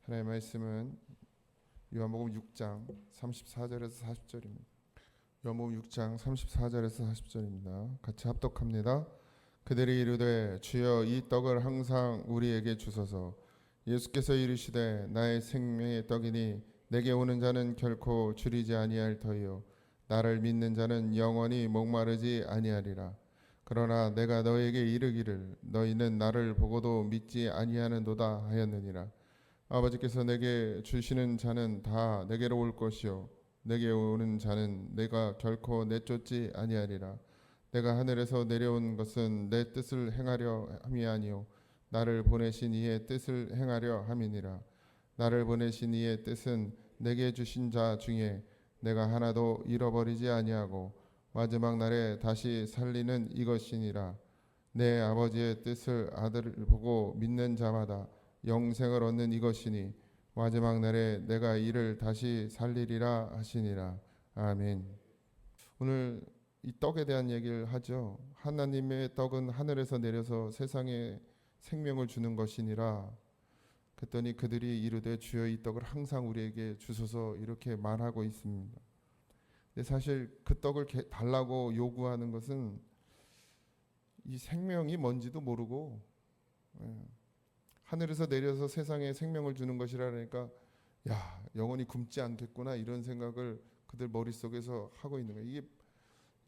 하나님의 말씀은 요한복음 6장 34절에서 40절입니다. 요한복음 6장 34절에서 40절입니다. 같이 합독합니다. 그들이 이르되 주여 이 떡을 항상 우리에게 주소서. 예수께서 이르시되 나의 생명의 떡이니 내게 오는 자는 결코 줄이지 아니할 터이요 나를 믿는 자는 영원히 목마르지 아니하리라. 그러나 내가 너에게 이르기를 너희는 나를 보고도 믿지 아니하는도다 하였느니라. 아버지께서 내게 주시는 자는 다 내게로 올 것이요 내게 오는 자는 내가 결코 내쫓지 아니하리라. 내가 하늘에서 내려온 것은 내 뜻을 행하려 함이 아니요 나를 보내신 이의 뜻을 행하려 함이니라. 나를 보내신 이의 뜻은 내게 주신 자 중에 내가 하나도 잃어버리지 아니하고 마지막 날에 다시 살리는 이것이니라. 내 아버지의 뜻을 아들을 보고 믿는 자마다 영생을 얻는 이것이니 마지막 날에 내가 이를 다시 살리리라 하시니라. 아멘. 오늘 이 떡에 대한 얘기를 하죠. 하나님의 떡은 하늘에서 내려서 세상에 생명을 주는 것이니라. 그랬더니 그들이 이르되 주여 이 떡을 항상 우리에게 주소서 이렇게 말하고 있습니다. 근데 사실 그 떡을 달라고 요구하는 것은 이 생명이 뭔지도 모르고 하늘에서 내려서 세상에 생명을 주는 것이라니까 야 영원히 굶지 않겠구나 이런 생각을 그들 머릿속에서 하고 있는 거예요. 이게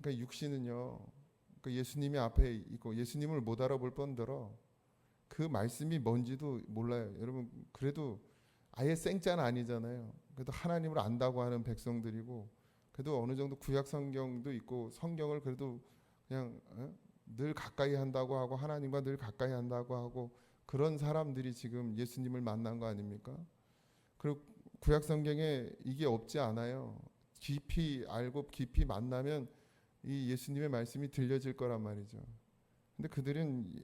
그러니까 육신은요, 그러니까 예수님이 앞에 있고 예수님을 못 알아볼 뿐더러 그 말씀이 뭔지도 몰라요. 여러분 그래도 아예 생짜는 아니잖아요. 그래도 하나님을 안다고 하는 백성들이고 그래도 어느 정도 구약 성경도 있고 성경을 그래도 그냥 늘 가까이 한다고 하고 하나님과 늘 가까이 한다고 하고 그런 사람들이 지금 예수님을 만난 거 아닙니까? 그리고 구약 성경에 이게 없지 않아요. 깊이 알고 깊이 만나면 이 예수님의 말씀이 들려질 거란 말이죠. 근데 그들은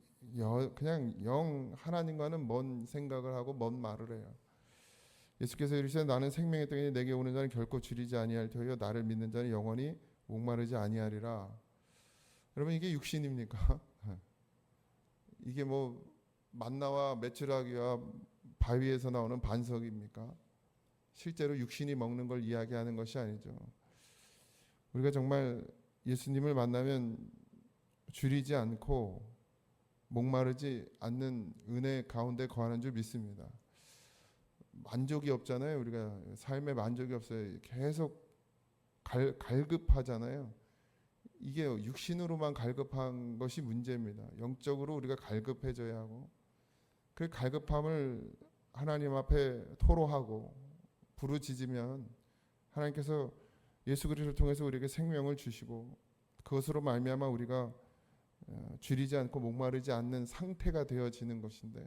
그냥 영 하나님과는 먼 생각을 하고 먼 말을 해요. 예수께서 이르시되 나는 생명의 떡이니 내게 오는 자는 결코 줄이지 아니할 터이요 나를 믿는 자는 영원히 목마르지 아니하리라. 여러분 이게 육신입니까? 이게 뭐 만나와 메추라기와 바위에서 나오는 반석입니까? 실제로 육신이 먹는 걸 이야기하는 것이 아니죠. 우리가 정말 예수님을 만나면 줄이지 않고 목마르지 않는 은혜 가운데 거하는 줄 믿습니다. 만족이 없잖아요. 우리가 삶에 만족이 없어요. 계속 갈급하잖아요. 이게 육신으로만 갈급한 것이 문제입니다. 영적으로 우리가 갈급해져야 하고 그 갈급함을 하나님 앞에 토로하고 부르짖으면 하나님께서 예수 그리스도를 통해서 우리에게 생명을 주시고 그것으로 말미암아 우리가 줄이지 않고 목마르지 않는 상태가 되어지는 것인데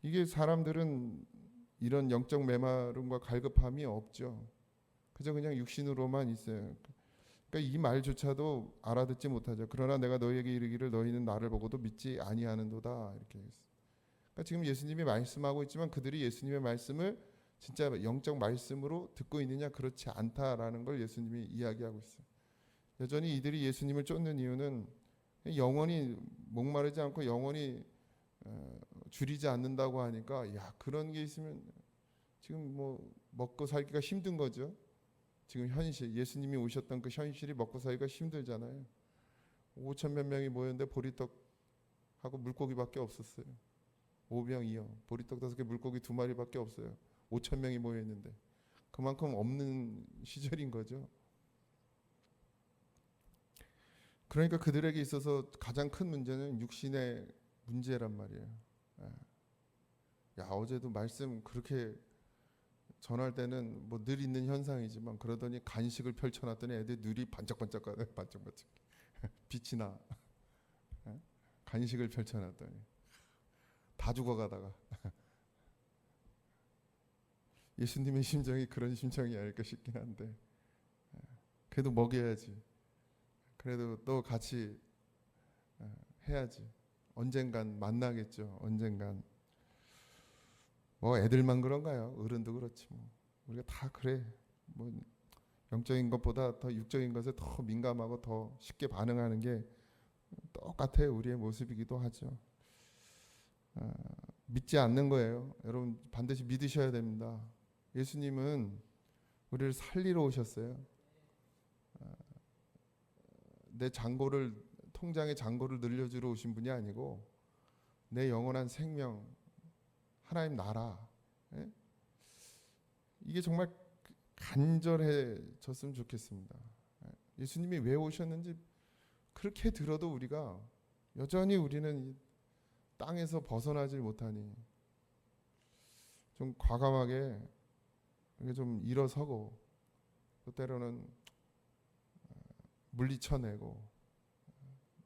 이게 사람들은 이런 영적 메마름과 갈급함이 없죠. 그저 그냥 육신으로만 있어요. 그러니까 이 말조차도 알아듣지 못하죠. 그러나 내가 너희에게 이르기를 너희는 나를 보고도 믿지 아니하는도다 이렇게 했어요. 그러니까 지금 예수님이 말씀하고 있지만 그들이 예수님의 말씀을 진짜 영적 말씀으로 듣고 있느냐 그렇지 않다라는 걸 예수님이 이야기하고 있어요. 여전히 이들이 예수님을 쫓는 이유는 영원히 목마르지 않고 영원히 줄이지 않는다고 하니까 야 그런 게 있으면 지금 뭐 먹고 살기가 힘든 거죠. 지금 현실 예수님이 오셨던 그 현실이 먹고 살기가 힘들잖아요. 5천 몇 명이 모였는데 보리떡하고 물고기밖에 없었어요. 5병이요. 보리떡 5개 물고기 2마리밖에 없어요. 5천 명이 모여 있는데 그만큼 없는 시절인 거죠. 그러니까 그들에게 있어서 가장 큰 문제는 육신의 문제란 말이에요. 야 어제도 말씀 그렇게 전할 때는 뭐 늘 있는 현상이지만 그러더니 간식을 펼쳐놨더니 애들 눈이 반짝반짝하네. 반짝반짝 빛이 나. 간식을 펼쳐놨더니 다 죽어가다가 예수님의 심정이 그런 심정이 아닐까 싶긴 한데 그래도 먹여야지. 그래도 또 같이 해야지. 언젠간 만나겠죠. 언젠간. 뭐 애들만 그런가요? 어른도 그렇지 뭐. 우리가 다 그래. 뭐 영적인 것보다 더 육적인 것에 더 민감하고 더 쉽게 반응하는 게 똑같아요. 우리의 모습이기도 하죠. 믿지 않는 거예요. 여러분 반드시 믿으셔야 됩니다. 예수님은 우리를 살리러 오셨어요. 내 통장의 잔고를 늘려주러 오신 분이 아니고 내 영원한 생명, 하나님 나라, 예? 이게 정말 간절해졌으면 좋겠습니다. 예수님이 왜 오셨는지 그렇게 들어도 우리가 여전히 우리는 이 땅에서 벗어나질 못하니 좀 과감하게 좀 일어서고 또 때로는 물리쳐내고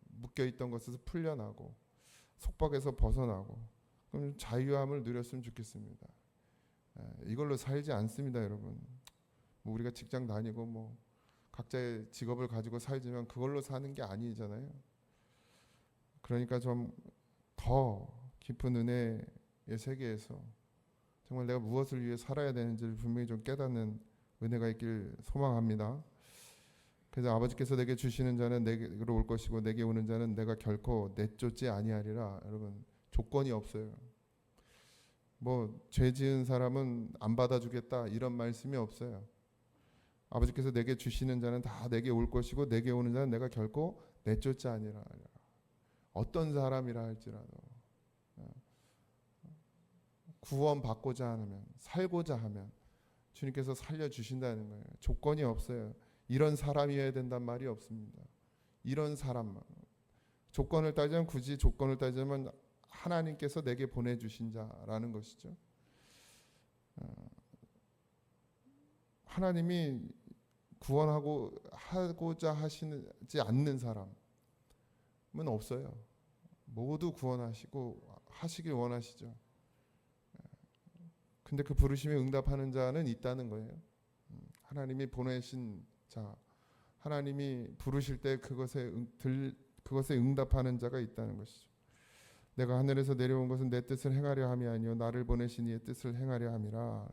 묶여있던 것에서 풀려나고 속박에서 벗어나고 그럼 자유함을 누렸으면 좋겠습니다. 이걸로 살지 않습니다, 여러분. 뭐 우리가 직장 다니고 뭐 각자의 직업을 가지고 살지만 그걸로 사는 게 아니잖아요. 그러니까 좀 더 깊은 은혜의 세계에서 정말 내가 무엇을 위해 살아야 되는지를 분명히 좀 깨닫는 은혜가 있길 소망합니다. 그래서 아버지께서 내게 주시는 자는 내게로 올 것이고 내게 오는 자는 내가 결코 내쫓지 아니하리라. 여러분 조건이 없어요. 뭐 죄 지은 사람은 안 받아주겠다 이런 말씀이 없어요. 아버지께서 내게 주시는 자는 다 내게 올 것이고 내게 오는 자는 내가 결코 내쫓지 아니하리라. 어떤 사람이라 할지라도 구원받고자 하면 살고자 하면 주님께서 살려주신다는 거예요. 조건이 없어요. 이런 사람이어야 된단 말이 없습니다. 이런 사람만. 조건을 따지면 굳이 조건을 따지면 하나님께서 내게 보내주신 자라는 것이죠. 하나님이 구원하고자 하시지 않는 사람은 없어요. 모두 구원하시고 하시길 원하시죠. 근데 그 부르심에 응답하는 자는 있다는 거예요. 하나님이 보내신 자, 하나님이 부르실 때 그것에 응답하는 자가 있다는 것이죠. 내가 하늘에서 내려온 것은 내 뜻을 행하려 함이 아니요 나를 보내신 이의 뜻을 행하려 함이라.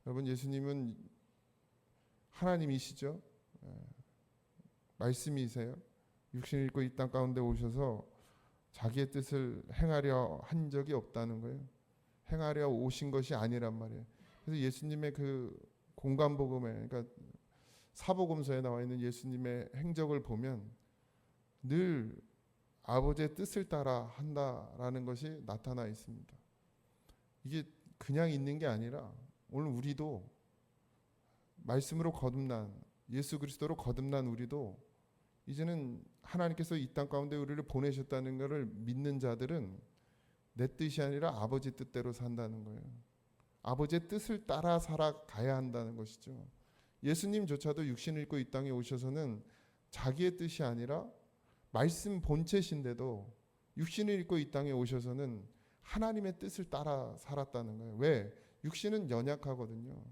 여러분 예수님은 하나님이시죠. 말씀이세요. 육신을 입고 이 땅 가운데 오셔서 자기의 뜻을 행하려 한 적이 없다는 거예요. 행하려 오신 것이 아니란 말이에요. 그래서 예수님의 그 공관복음에 그러니까 사복음서에 나와 있는 예수님의 행적을 보면 늘 아버지의 뜻을 따라 한다라는 것이 나타나 있습니다. 이게 그냥 있는 게 아니라 오늘 우리도 말씀으로 거듭난 예수 그리스도로 거듭난 우리도 이제는 하나님께서 이 땅 가운데 우리를 보내셨다는 것을 믿는 자들은 내 뜻이 아니라 아버지 뜻대로 산다는 거예요. 아버지의 뜻을 따라 살아가야 한다는 것이죠. 예수님조차도 육신을 입고 이 땅에 오셔서는 자기의 뜻이 아니라 말씀 본체신데도 육신을 입고 이 땅에 오셔서는 하나님의 뜻을 따라 살았다는 거예요. 왜? 육신은 연약하거든요.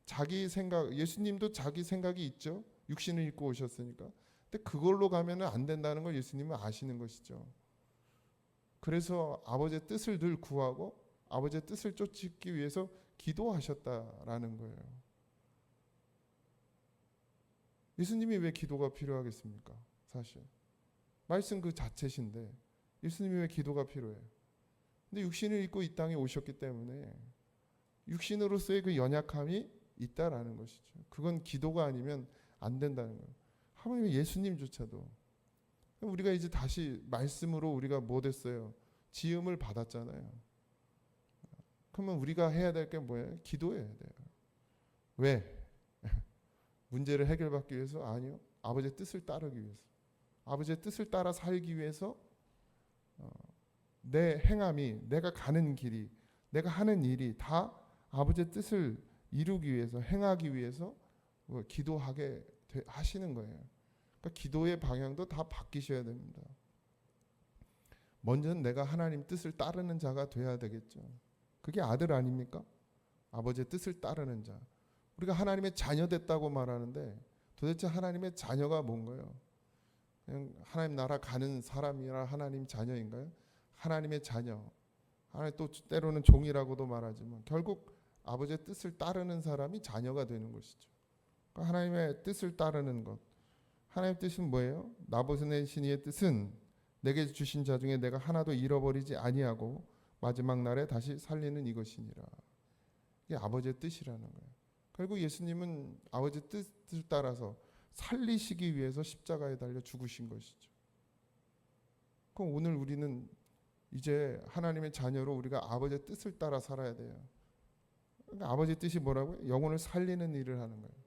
자기 생각, 예수님도 자기 생각이 있죠. 육신을 입고 오셨으니까. 근데 그걸로 가면은 안 된다는 걸 예수님은 아시는 것이죠. 그래서 아버지의 뜻을 늘 구하고 아버지의 뜻을 쫓기 위해서 기도하셨다라는 거예요. 예수님이 왜 기도가 필요하겠습니까? 사실 말씀 그 자체신데 예수님이 왜 기도가 필요해요? 근데 육신을 입고 이 땅에 오셨기 때문에 육신으로서의 그 연약함이 있다라는 것이죠. 그건 기도가 아니면 안 된다는 거예요. 하물며 예수님조차도 우리가 이제 다시 말씀으로 우리가 뭐 됐어요? 지음을 받았잖아요. 그러면 우리가 해야 될 게 뭐예요? 기도해야 돼요. 왜? 문제를 해결받기 위해서? 아니요. 아버지의 뜻을 따르기 위해서. 아버지의 뜻을 따라 살기 위해서 내 행함이, 내가 가는 길이, 내가 하는 일이 다 아버지의 뜻을 이루기 위해서, 행하기 위해서 기도하게 하시는 거예요. 그러니까 기도의 방향도 다 바뀌셔야 됩니다. 먼저는 내가 하나님 뜻을 따르는 자가 돼야 되겠죠. 그게 아들 아닙니까? 아버지의 뜻을 따르는 자. 우리가 하나님의 자녀 됐다고 말하는데 도대체 하나님의 자녀가 뭔가요? 그냥 하나님 나라 가는 사람이라 하나님 자녀인가요? 하나님의 자녀. 하나님 또 때로는 종이라고도 말하지만 결국 아버지의 뜻을 따르는 사람이 자녀가 되는 것이죠. 그러니까 하나님의 뜻을 따르는 것. 하나님의 뜻은 뭐예요? 나 보내신 이의 뜻은 내게 주신 자 중에 내가 하나도 잃어버리지 아니하고 마지막 날에 다시 살리는 이것이니라. 이게 아버지의 뜻이라는 거예요. 결국 예수님은 아버지의 뜻을 따라서 살리시기 위해서 십자가에 달려 죽으신 것이죠. 그럼 오늘 우리는 이제 하나님의 자녀로 우리가 아버지의 뜻을 따라 살아야 돼요. 그러니까 아버지의 뜻이 뭐라고요? 영혼을 살리는 일을 하는 거예요.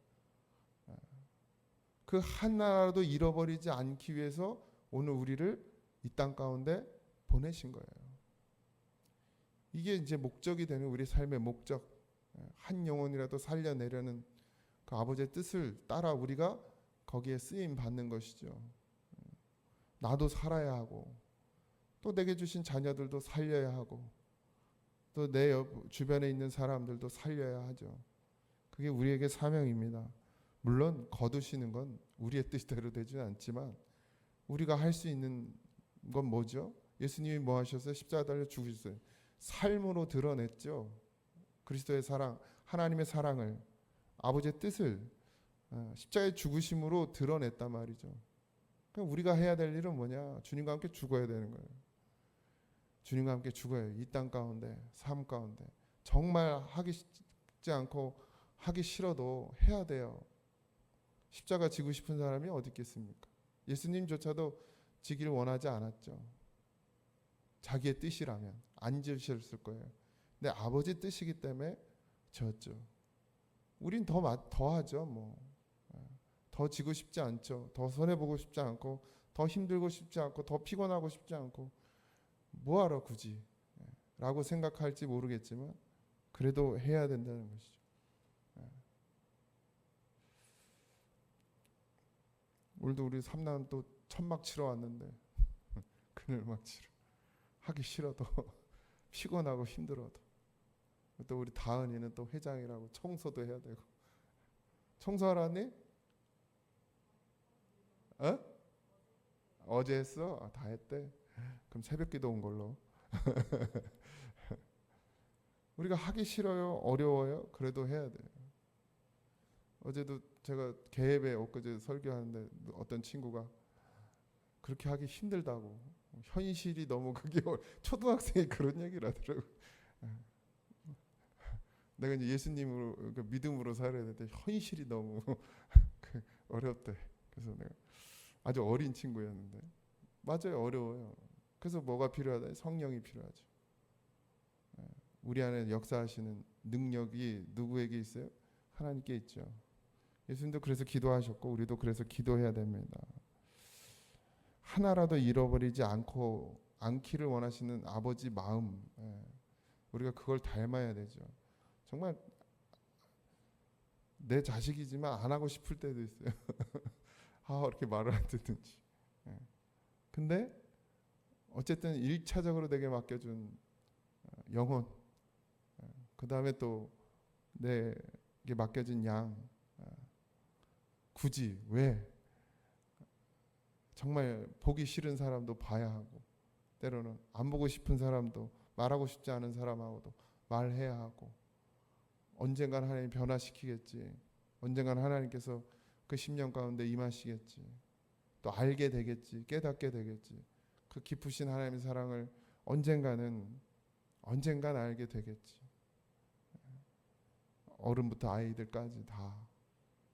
그 하나라도 잃어버리지 않기 위해서 오늘 우리를 이 땅 가운데 보내신 거예요. 이게 이제 목적이 되는 우리 삶의 목적. 한 영혼이라도 살려내려는 그 아버지의 뜻을 따라 우리가 거기에 쓰임 받는 것이죠. 나도 살아야 하고 또 내게 주신 자녀들도 살려야 하고 또 내 주변에 있는 사람들도 살려야 하죠. 그게 우리에게 사명입니다. 물론 거두시는 건 우리의 뜻대로 되지는 않지만 우리가 할 수 있는 건 뭐죠? 예수님이 뭐 하셨어요? 십자가 달려 죽으셨어요. 삶으로 드러냈죠. 그리스도의 사랑, 하나님의 사랑을, 아버지의 뜻을 십자가의 죽으심으로 드러냈단 말이죠. 그러니까 우리가 해야 될 일은 뭐냐? 주님과 함께 죽어야 되는 거예요. 주님과 함께 죽어요. 이 땅 가운데, 삶 가운데. 정말 하기 쉽지 않고 하기 싫어도 해야 돼요. 십자가 지고 싶은 사람이 어디 있겠습니까? 예수님조차도 지기를 원하지 않았죠. 자기의 뜻이라면 안 지으셨을 거예요. 근데 아버지 뜻이기 때문에 졌죠. 우린 더 하죠. 뭐. 더 지고 싶지 않죠. 더 손해보고 싶지 않고 더 힘들고 싶지 않고 더 피곤하고 싶지 않고 뭐하러 굳이 라고 생각할지 모르겠지만 그래도 해야 된다는 것이죠. 오늘도 우리 삼남 또 천막 치러 왔는데 그늘막 치러 하기 싫어도 피곤하고 힘들어도 또 우리 다은이는 또 회장이라고 청소도 해야 되고 청소하라니? 어제 했어? 다 했대. 그럼 새벽기도 온 걸로. 우리가 하기 싫어요? 어려워요? 그래도 해야 돼요. 어제도 제가 개회에 엊그제 설교하는데 어떤 친구가 그렇게 하기 힘들다고 현실이 너무 그게 초등학생이 그런 얘기를 하더라고. 내가 이제 예수님으로 믿음으로 살아야 되는데 현실이 너무 어렵대. 그래서 내가 아주 어린 친구였는데 맞아요, 어려워요. 그래서 뭐가 필요하다? 성령이 필요하죠. 우리 안에 역사하시는 능력이 누구에게 있어요? 하나님께 있죠. 예수님도 그래서 기도하셨고 우리도 그래서 기도해야 됩니다. 하나라도 잃어버리지 않기를 원하시는 아버지 마음, 우리가 그걸 닮아야 되죠. 정말 내 자식이지만 안 하고 싶을 때도 있어요. 이렇게 말을 안 듣는지. 근데 어쨌든 1차적으로 내게 맡겨준 영혼, 그 다음에 또 내게 맡겨진 양, 굳이 왜 정말 보기 싫은 사람도 봐야 하고 때로는 안 보고 싶은 사람도 말하고 싶지 않은 사람하고도 말해야 하고 언젠간 하나님 변화시키겠지. 언젠간 하나님께서 그 10년 가운데 임하시겠지. 또 알게 되겠지. 깨닫게 되겠지. 그 깊으신 하나님의 사랑을 언젠간 알게 되겠지. 어른부터 아이들까지 다.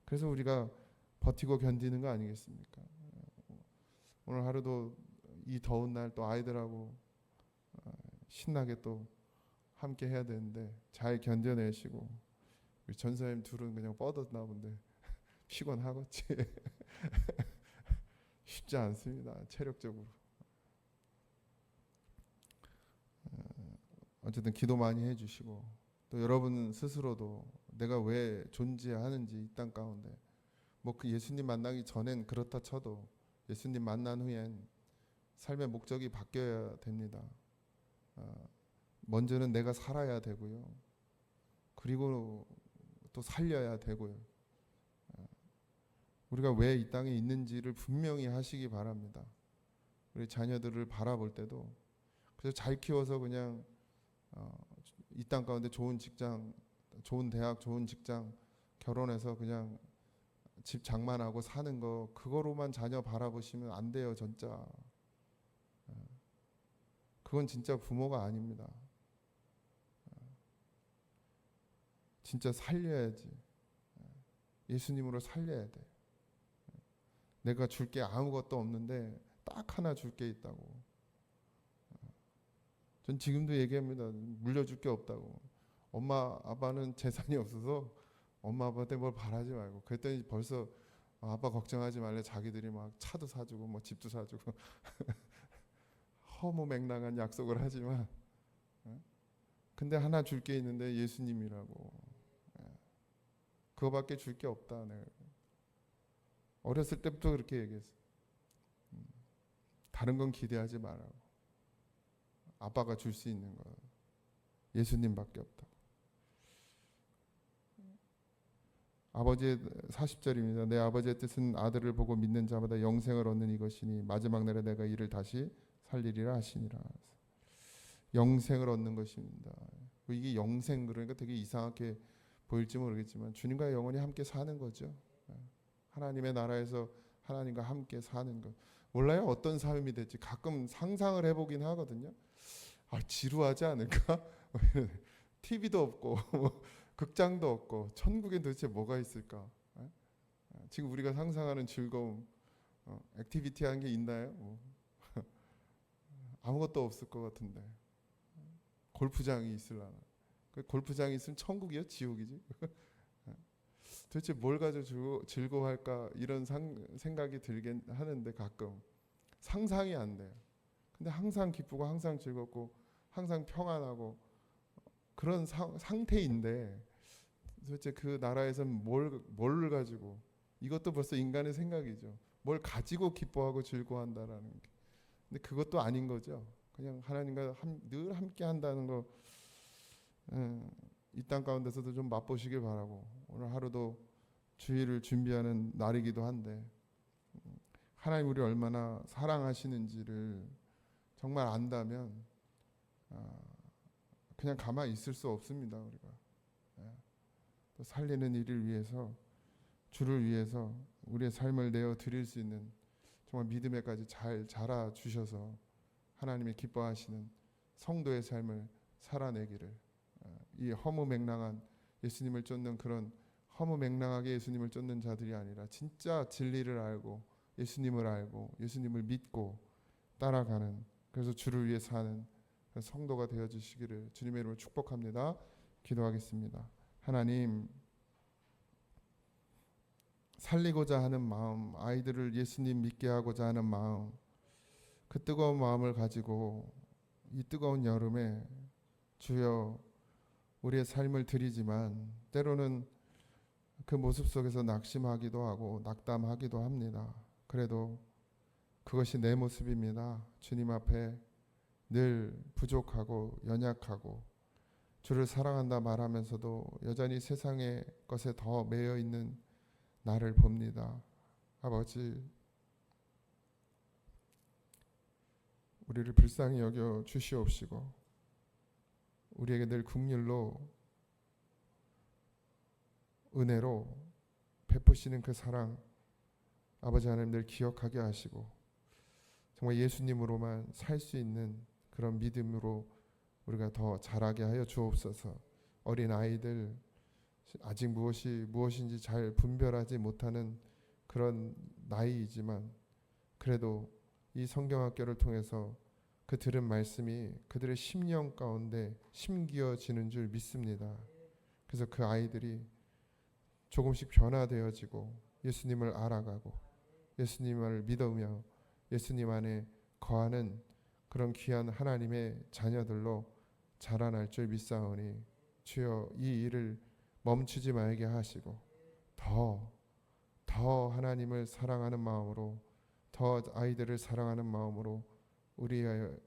그래서 우리가 버티고 견디는 거 아니겠습니까? 오늘 하루도 이 더운 날 또 아이들하고 신나게 또 함께 해야 되는데 잘 견뎌내시고 우리 전사님 둘은 그냥 뻗었나 본데 피곤하겠지. 쉽지 않습니다. 체력적으로. 어쨌든 기도 많이 해주시고 또 여러분 스스로도 내가 왜 존재하는지 이 땅 가운데 뭐 그 예수님 만나기 전엔 그렇다 쳐도 예수님 만난 후엔 삶의 목적이 바뀌어야 됩니다. 먼저는 내가 살아야 되고요. 그리고 또 살려야 되고요. 우리가 왜 이 땅에 있는지를 분명히 하시기 바랍니다. 우리 자녀들을 바라볼 때도 그래서 잘 키워서 그냥 이 땅 가운데 좋은 직장, 좋은 대학, 좋은 직장 결혼해서 그냥 집 장만하고 사는 거 그거로만 자녀 바라보시면 안 돼요. 진짜 그건 진짜 부모가 아닙니다. 진짜 살려야지. 예수님으로 살려야 돼. 내가 줄 게 아무것도 없는데 딱 하나 줄 게 있다고. 전 지금도 얘기합니다. 물려줄 게 없다고. 엄마 아빠는 재산이 없어서 엄마 아빠한테 뭘 바라지 말고. 그랬더니 벌써 아빠 걱정하지 말래. 자기들이 막 차도 사주고 뭐 집도 사주고 허무맹랑한 약속을 하지만, 근데 하나 줄 게 있는데 예수님이라고. 그거밖에 줄 게 없다. 내가 어렸을 때부터 그렇게 얘기했어. 다른 건 기대하지 말라고. 아빠가 줄 수 있는 거 예수님밖에 없다. 아버지의 40절입니다. 내 아버지의 뜻은 아들을 보고 믿는 자마다 영생을 얻는 이것이니 마지막 날에 내가 이를 다시 살리리라 하시니라. 영생을 얻는 것입니다. 이게 영생, 그러니까 되게 이상하게 보일지 모르겠지만 주님과 영원히 함께 사는 거죠. 하나님의 나라에서 하나님과 함께 사는 것. 몰라요, 어떤 삶이 될지. 가끔 상상을 해보긴 하거든요. 지루하지 않을까? TV도 없고 극장도 없고 천국에 도대체 뭐가 있을까? 지금 우리가 상상하는 즐거움, 액티비티한 게 있나요? 아무것도 없을 것 같은데. 골프장이 있으려나? 골프장이 있으면 천국이요? 지옥이지? 도대체 뭘 가지고 즐거워할까? 이런 생각이 들긴 하는데 가끔 상상이 안 돼요. 근데 항상 기쁘고 항상 즐겁고 항상 평안하고 그런 상태인데 도대체 그 나라에서는 뭘 가지고, 이것도 벌써 인간의 생각이죠. 뭘 가지고 기뻐하고 즐거워한다라는 게. 근데 그것도 아닌 거죠. 그냥 하나님과 늘 함께 한다는 거, 이 땅 가운데서도 좀 맛보시길 바라고, 오늘 하루도 주일을 준비하는 날이기도 한데 하나님 우리 얼마나 사랑하시는지를 정말 안다면 그냥 가만히 있을 수 없습니다. 우리가 또 살리는 일을 위해서, 주를 위해서 우리의 삶을 내어 드릴 수 있는 정말 믿음에까지 잘 자라 주셔서 하나님이 기뻐하시는 성도의 삶을 살아내기를, 이 허무맹랑한 예수님을 쫓는 그런 허무맹랑하게 예수님을 쫓는 자들이 아니라 진짜 진리를 알고 예수님을 알고 예수님을 믿고 따라가는, 그래서 주를 위해 사는 성도가 되어 주시기를 주님의 이름으로 축복합니다. 기도하겠습니다. 하나님, 살리고자 하는 마음, 아이들을 예수님 믿게 하고자 하는 마음, 그 뜨거운 마음을 가지고 이 뜨거운 여름에 주여 우리의 삶을 드리지만 때로는 그 모습 속에서 낙심하기도 하고 낙담하기도 합니다. 그래도 그것이 내 모습입니다. 주님 앞에 늘 부족하고 연약하고 주를 사랑한다 말하면서도 여전히 세상의 것에 더 매여 있는 나를 봅니다. 아버지, 우리를 불쌍히 여겨 주시옵시고 우리에게 늘 긍휼로 은혜로 베푸시는 그 사랑, 아버지 하나님 늘 기억하게 하시고 정말 예수님으로만 살 수 있는 그런 믿음으로 우리가 더 자라게 하여 주옵소서. 어린 아이들 아직 무엇인지 잘 분별하지 못하는 그런 나이이지만 그래도 이 성경학교를 통해서 그 들은 말씀이 그들의 심령 가운데 심기어지는 줄 믿습니다. 그래서 그 아이들이 조금씩 변화되어지고 예수님을 알아가고 예수님을 믿으며 예수님 안에 거하는 그런 귀한 하나님의 자녀들로 자라날 줄 믿사오니 주여 이 일을 멈추지 말게 하시고 더 하나님을 사랑하는 마음으로, 더 아이들을 사랑하는 마음으로 우리의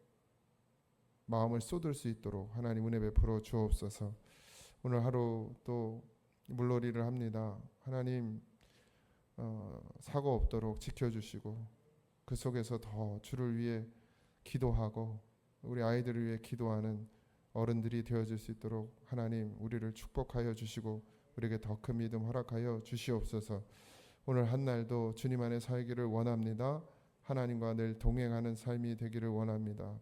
마음을 쏟을 수 있도록 하나님 은혜 베풀어 주옵소서. 오늘 하루 또 물놀이를 합니다. 하나님 사고 없도록 지켜주시고 그 속에서 더 주를 위해 기도하고 우리 아이들을 위해 기도하는 어른들이 되어줄 수 있도록 하나님 우리를 축복하여 주시고 우리에게 더 큰 믿음 허락하여 주시옵소서. 오늘 한 날도 주님 안에 살기를 원합니다. 하나님과 늘 동행하는 삶이 되기를 원합니다.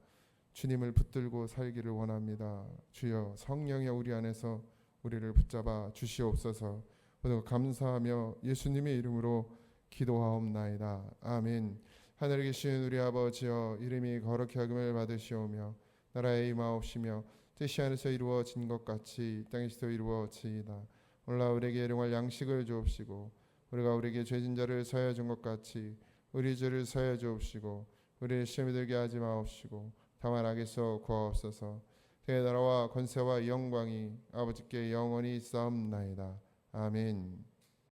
주님을 붙들고 살기를 원합니다. 주여 성령의 우리 안에서 우리를 붙잡아 주시옵소서. 모두 감사하며 예수님의 이름으로 기도하옵나이다. 아멘. 하늘에 계신 우리 아버지여, 이름이 거룩히 여김을 받으시오며 나라의 임하옵시며 뜻이 하늘에서 이루어진 것 같이 이 땅에서도 이루어지이다. 오늘날 우리에게 일용할 양식을 주옵시고 우리가 우리에게 죄진 자를 사하여 준 것 같이 우리 죄를 사하여 주옵시고 우리를 시험에 들게 하지 마옵시고 다만 악에서 구하옵소서. 그 나라와 권세와 영광이 아버지께 영원히 있사옵나이다. 아멘.